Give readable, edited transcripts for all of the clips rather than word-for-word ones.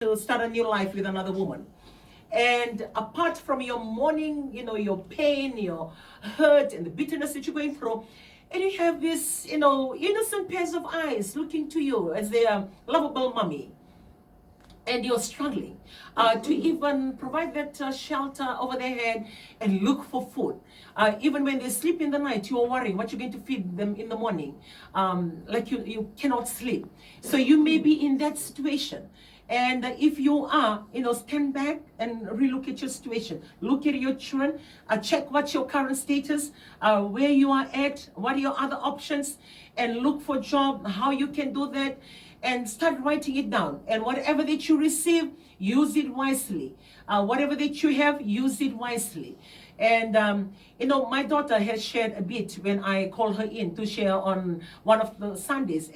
to start a new life with another woman. And apart from your mourning, your pain, your hurt, and the bitterness that you're going through, and you have this, innocent pairs of eyes looking to you as their lovable mommy, and you're struggling to even provide that shelter over their head and look for food. Even when they sleep in the night, you're worrying what you're going to feed them in the morning. Like you cannot sleep. So you may be in that situation. And if you are, stand back and relook at your situation. Look at your children, check what's your current status, where you are at, what are your other options, and look for job, how you can do that, and start writing it down. And whatever that you receive, use it wisely. Whatever that you have, use it wisely. And, my daughter has shared a bit when I called her in to share on one of the Sundays.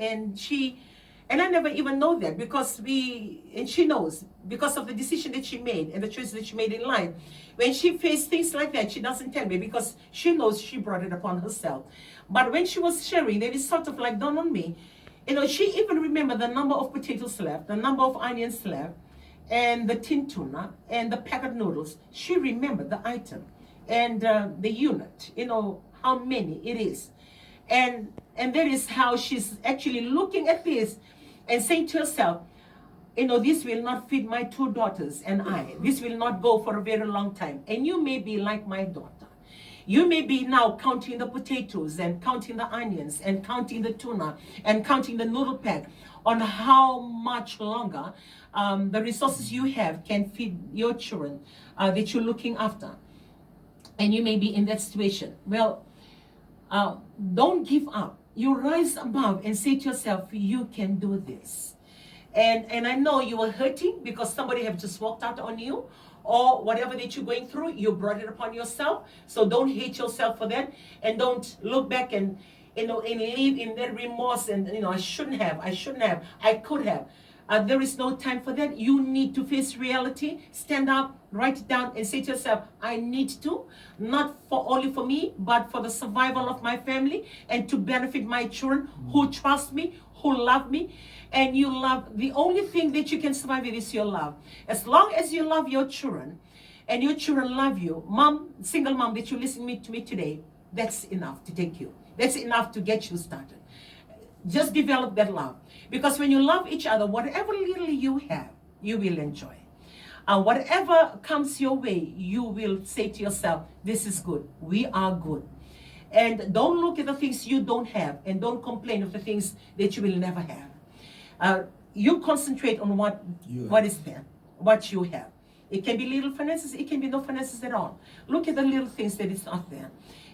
And I never even know that because she knows because of the decision that she made and the choices that she made in life. When she faced things like that, she doesn't tell me because she knows she brought it upon herself. But when she was sharing, then it sort of like dawned on me. She even remembered the number of potatoes left, the number of onions left, and the tin tuna, and the packet noodles. She remembered the item and the unit, how many it is. And that is how she's actually looking at this and saying to herself, this will not feed my two daughters and I. This will not go for a very long time. And you may be like my daughter. You may be now counting the potatoes and counting the onions and counting the tuna and counting the noodle pack on how much longer the resources you have can feed your children that you're looking after. And you may be in that situation. Well, don't give up. You rise above and say to yourself, you can do this. And I know you are hurting because somebody have just walked out on you, or whatever that you're going through, you brought it upon yourself. So don't hate yourself for that, and don't look back and and live in that remorse and I shouldn't have, I could have. There is no time for that. You need to face reality. Stand up, write it down, and say to yourself, I need to, not for only for me, but for the survival of my family and to benefit my children who trust me, who love me. And you love, the only thing that you can survive with is your love. As long as you love your children and your children love you, mom, single mom that you're listening to me today, that's enough to take you. That's enough to get you started. Just develop that love. Because when you love each other, whatever little you have, you will enjoy. Whatever comes your way, you will say to yourself, this is good. We are good. And don't look at the things you don't have, and don't complain of the things that you will never have. You concentrate on what is there, what you have. It can be little finances, it can be no finances at all. Look at the little things that is out there.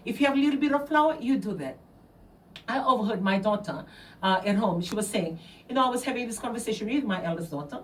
If you have a little bit of flour, you do that. I overheard my daughter at home. She was saying, I was having this conversation with my eldest daughter,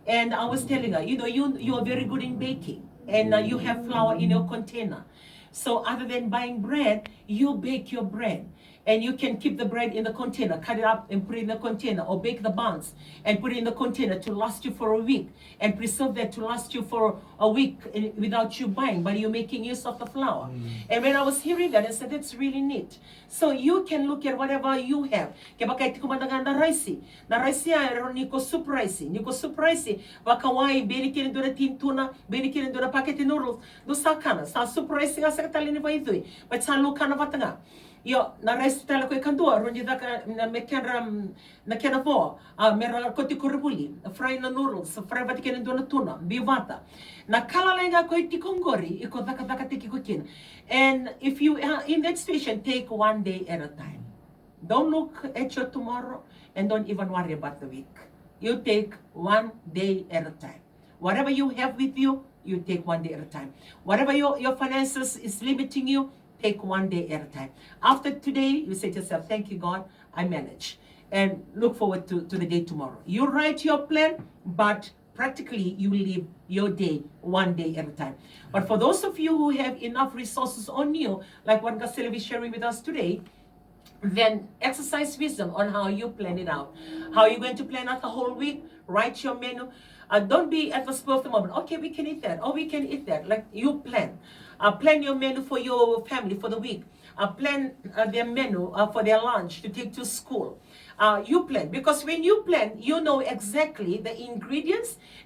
and I was telling her, you are very good in baking, and you have flour in your container. So other than buying bread, you bake your bread. And you can keep the bread in the container, cut it up and put it in the container, or bake the buns and put it in the container to last you for a week, and preserve that to last you for a week without you buying, but you're making use of the flour. And when I was hearing that, I said, that's really neat. So you can look at whatever you have. Kaya bakit kumandagan na rice? Na rice ay niko soup rice. Niko soup rice. Wakawai, binikin do na tintuna, binikin do na packet noodles. Do sa kana, sa soup rice nga sa katalini pa ito. But sa luka na vatanga. Yo, na rice tala ko ikandua, ronji daka na mekana na kenavo, mera koti kuribuli, fry na noodles, fry vatikin do na tuna, bivata. Na kalalenga ko itikongori, iko daka tiki kukin. And if you are in that situation, take one day at a time. Don't look at your tomorrow, and don't even worry about the week. You take one day at a time. Whatever you have with you, you take one day at a time. Whatever your finances is limiting you, take one day at a time. After today, you say to yourself, thank you, God, I manage. And look forward to the day tomorrow. You write your plan, but practically you live your day one day at a time. But for those of you who have enough resources on you, like what Gasela is sharing with us today, then exercise wisdom on how you plan it out. How you're going to plan out the whole week, write your menu. Don't be at the spur of the moment. Okay, we can eat that. Oh, we can eat that. Like you plan. Plan your menu for your family for the week. Plan their menu for their lunch to take to school. You plan, because when you plan, you know exactly the ingredients and